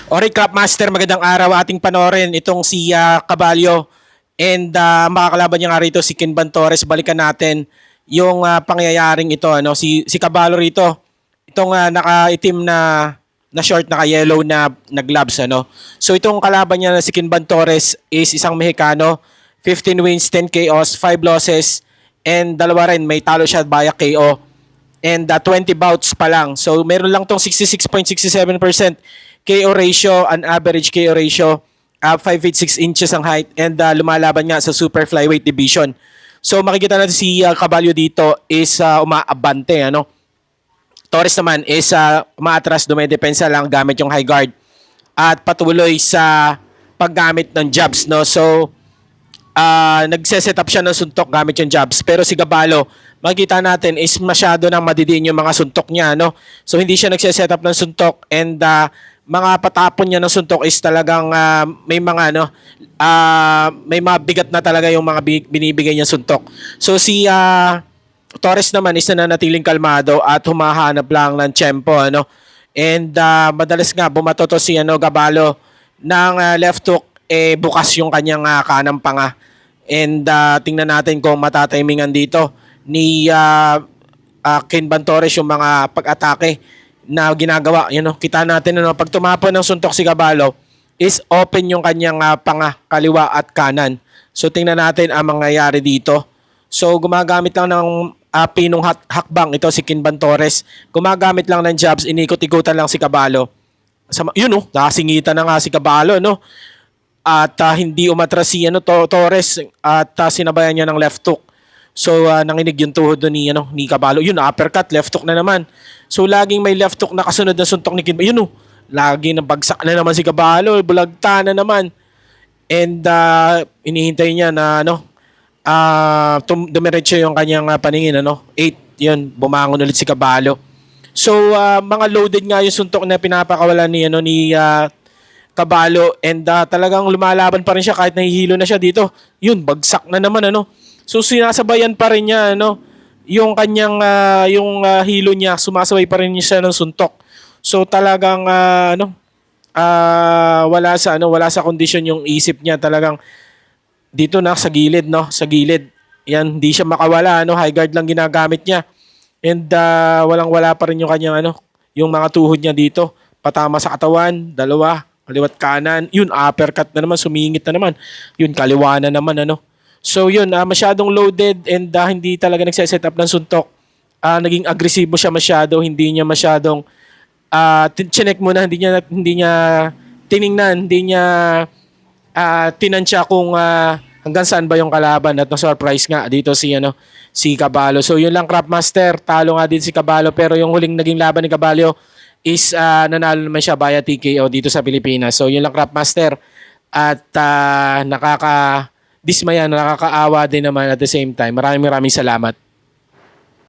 Alright, Crop Master, magandang araw. Ating panoorin itong si Caballo and makakalaban niya nga rito si Kinban Torres. Balikan natin yung pangyayaring ito. Ano? Si Caballo rito, itong nakaitim na short, naka-yellow na gloves. Ano? So itong kalaban niya na si Kinban Torres is isang Mexicano, 15 wins, 10 KOs, 5 losses, and dalawa rin, may talo siya via KO. And 20 bouts pa lang. So meron lang tong 66.67% KO ratio, an average KO ratio, 5 feet 6 inches ang height, and lumalaban nga sa super flyweight division. So makikita natin si Caballo dito is umaabante. Ano? Torres naman is umaatras, dumedepensa lang gamit yung high guard at patuloy sa paggamit ng jabs. No? So nagse-set up siya ng suntok gamit yung jabs. Pero si Caballo, makikita natin is masyado nang madidiin yung mga suntok niya. No? So hindi siya nagse-set up ng suntok, and mga patapon niya ng suntok is talagang may mga may mga bigat na talaga yung mga binibigay niya suntok. So si Torres naman is nananatiling kalmado at humahanap lang ng tempo, ano. And madalas nga bumato to si Caballo ng left hook, bukas yung kanyang kanang panga. And tingnan natin kung matatimingan dito ni Kinban Torres yung mga pag-atake na ginagawa. Kita natin pag tumapon ng suntok si Caballo is open yung kanyang panga, kaliwa at kanan. So tingnan natin ang mangyayari dito. So gumagamit lang ng pinong hakbang ito si Kinban Torres. Gumagamit lang ng jabs, inikot-ikutan lang si Caballo. Nakasingitan na nga si Caballo, no? At hindi umatras si Torres at sinabayan niya ng left hook. So nanginig yung tuhod ni Caballo. Uppercut, left hook na naman. So laging may left hook na kasunod na suntok ni Kinban. Lagi nang bagsak na naman si Caballo, bulagta na naman. And inihintay niya na dumiretso yung kanyang paningin, 8, yun, bumangon ulit si Caballo. So mga loaded nga yung suntok na pinapakawalan ni Caballo, and talagang lumalaban pa rin siya kahit nahihilo na siya dito. Yun, bagsak na naman, So sinasabayan pa rin niya yung kanyang hilo niya, sumasabay pa rin siya ng suntok. So talagang wala sa kondisyon yung isip niya, talagang dito na sa gilid, sa gilid. Yan, hindi siya makawala, high guard lang ginagamit niya. And walang-wala pa rin yung kanyang yung mga tuhod niya dito. Patama sa katawan, dalawa, kaliwat kanan. Yun, uppercut na naman, sumingit na naman. Yun, kaliwa na naman, So yun, masyadong loaded, and hindi talaga nagse-set up ng suntok. Naging agresibo siya masyado, hindi niya masyadong chinek muna, hindi niya tiningnan, hindi niya tinansya kung hanggang saan ba yung kalaban, at na-surprise nga dito si Caballo. So yun lang, Crop Master, talo nga din si Caballo, pero yung huling naging laban ni Caballo is nanalo naman siya via TKO dito sa Pilipinas. So yun lang, Crop Master, at nakakadismaya, nakakaawa din naman at the same time. Maraming salamat.